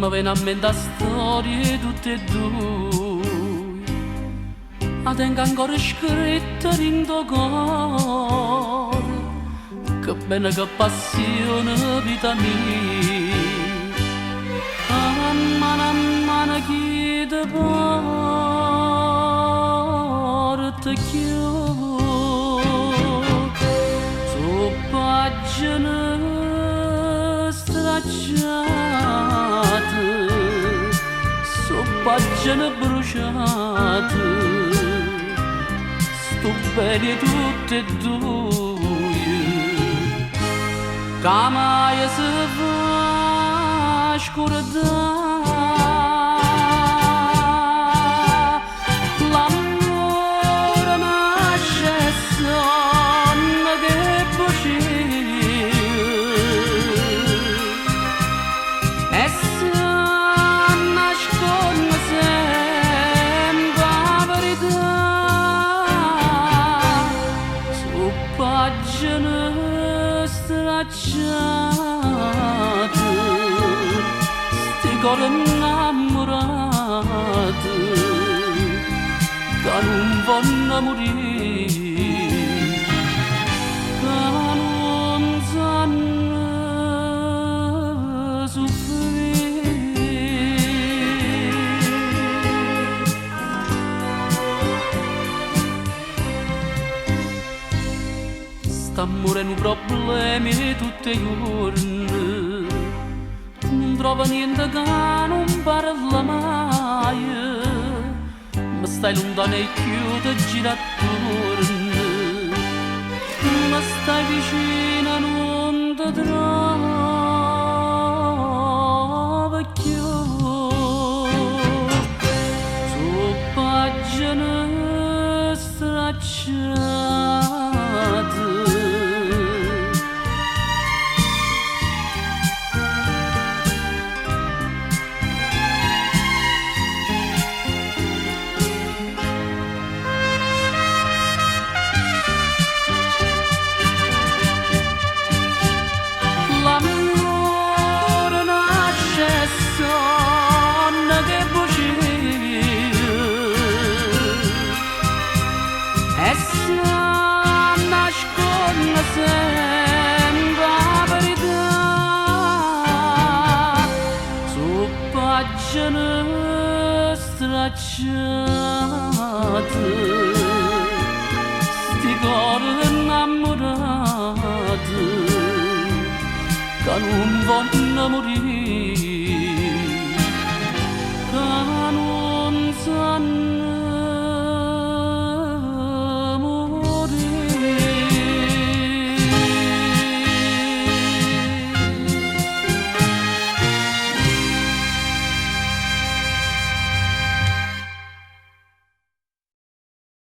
mi viene a mente a storie tutte e due, la tengo ancora scritta in tuo cuore, che bene che passione vita mia, a mano chi ti porta su pagine stracciate, su pagine bruciate, sto bene tutte e due, che mai si fa scordare. L'amore nasce sonno che bugia e si nasconde sempre la verità su pagine stracciate, sti cuori innamorati che non vogliono morire, che non sanno soffrire. Sta morendo problemi tutti i giorni, non trova niente che non parla mai, ma stai lontano e chiude gira attorno, ma stai vicino non ti trova più, su pagine stracciate. L'amore nasce sonno che bugia e si nasconde sempre la verità su pagine stracciate, sti cuori innamorati che non vogliono morire.